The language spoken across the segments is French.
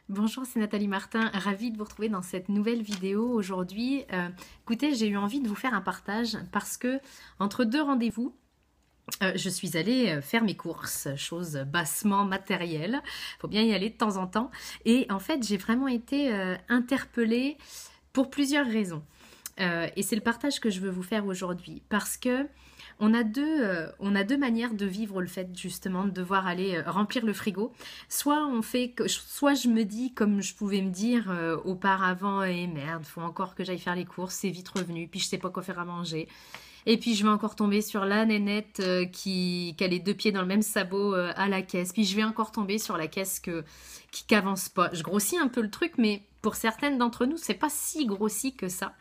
Bonjour, c'est Nathalie Martin, ravie de vous retrouver dans cette nouvelle vidéo aujourd'hui. Écoutez, j'ai eu envie de vous faire un partage parce que entre deux rendez-vous, je suis allée faire mes courses, chose bassement matérielle. Faut bien y aller de temps en temps. Et en fait, j'ai vraiment été interpellée pour plusieurs raisons. Et c'est le partage que je veux vous faire aujourd'hui parce que on a deux manières de vivre le fait justement de devoir aller remplir le frigo. Soit je me dis comme je pouvais me dire auparavant, et merde, faut encore que j'aille faire les courses, c'est vite revenu, puis je sais pas quoi faire à manger. Et puis je vais encore tomber sur la nénette qui a les deux pieds dans le même sabot à la caisse. Puis je vais encore tomber sur la caisse qui avance pas. Je grossis un peu le truc, mais pour certaines d'entre nous, c'est pas si grossi que ça.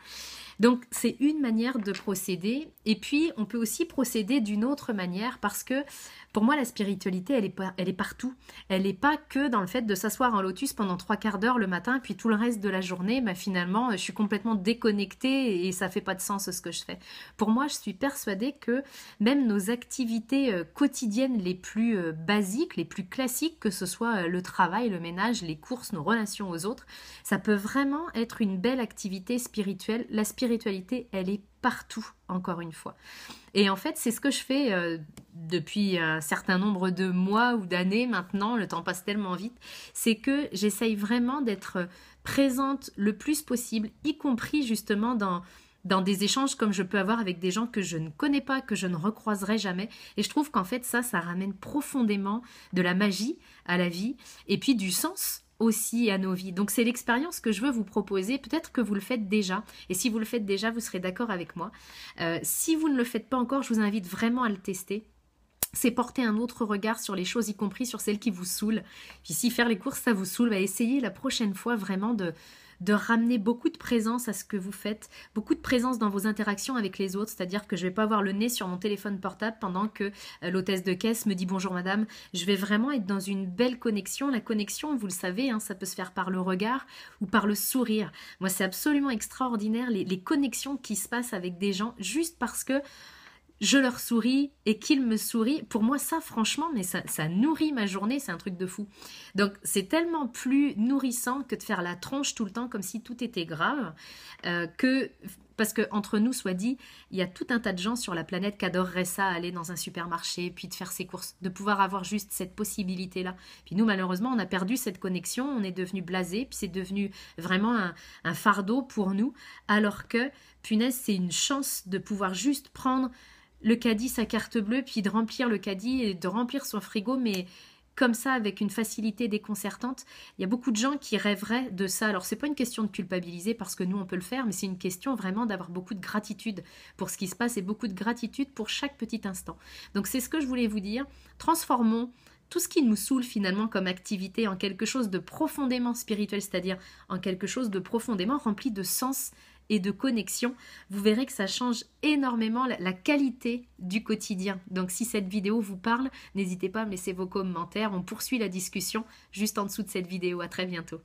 Donc c'est une manière de procéder et puis on peut aussi procéder d'une autre manière parce que pour moi la spiritualité elle est partout. Elle n'est pas que dans le fait de s'asseoir en lotus pendant 3/4 d'heure le matin puis tout le reste de la journée, mais finalement je suis complètement déconnectée et ça fait pas de sens ce que je fais. Pour moi je suis persuadée que même nos activités quotidiennes les plus basiques, les plus classiques, que ce soit le travail, le ménage, les courses, nos relations aux autres, ça peut vraiment être une belle activité spirituelle. La spiritualité, elle est partout, encore une fois. Et en fait, c'est ce que je fais depuis un certain nombre de mois ou d'années maintenant, le temps passe tellement vite, c'est que j'essaye vraiment d'être présente le plus possible, y compris justement dans des échanges comme je peux avoir avec des gens que je ne connais pas, que je ne recroiserai jamais. Et je trouve qu'en fait, ça ramène profondément de la magie à la vie et puis du sens aussi à nos vies. Donc c'est l'expérience que je veux vous proposer. Peut-être que vous le faites déjà. Et si vous le faites déjà, vous serez d'accord avec moi. Si vous ne le faites pas encore, je vous invite vraiment à le tester. C'est porter un autre regard sur les choses, y compris sur celles qui vous saoulent. Puis si faire les courses, ça vous saoule, essayez la prochaine fois vraiment de ramener beaucoup de présence à ce que vous faites, beaucoup de présence dans vos interactions avec les autres, c'est-à-dire que je ne vais pas avoir le nez sur mon téléphone portable pendant que l'hôtesse de caisse me dit bonjour madame. Je vais vraiment être dans une belle connexion. La connexion, vous le savez, ça peut se faire par le regard ou par le sourire. Moi, c'est absolument extraordinaire les connexions qui se passent avec des gens juste parce que je leur souris et qu'ils me sourient. Pour moi, ça, franchement, mais ça nourrit ma journée, c'est un truc de fou. Donc, c'est tellement plus nourrissant que de faire la tronche tout le temps comme si tout était grave, parce que entre nous, soit dit, il y a tout un tas de gens sur la planète qui adoreraient ça, aller dans un supermarché, puis de faire ses courses, de pouvoir avoir juste cette possibilité-là. Puis nous, malheureusement, on a perdu cette connexion, on est devenu blasé, puis c'est devenu vraiment un fardeau pour nous, alors que, punaise, c'est une chance de pouvoir juste prendre le caddie, sa carte bleue, puis de remplir le caddie et de remplir son frigo, mais comme ça, avec une facilité déconcertante. Il y a beaucoup de gens qui rêveraient de ça. Alors, c'est pas une question de culpabiliser parce que nous, on peut le faire, mais c'est une question vraiment d'avoir beaucoup de gratitude pour ce qui se passe et beaucoup de gratitude pour chaque petit instant. Donc, c'est ce que je voulais vous dire. Transformons tout ce qui nous saoule finalement comme activité en quelque chose de profondément spirituel, c'est-à-dire en quelque chose de profondément rempli de sens et de connexion. Vous verrez que ça change énormément la qualité du quotidien. Donc si cette vidéo vous parle, n'hésitez pas à me laisser vos commentaires. On poursuit la discussion juste en dessous de cette vidéo. À très bientôt.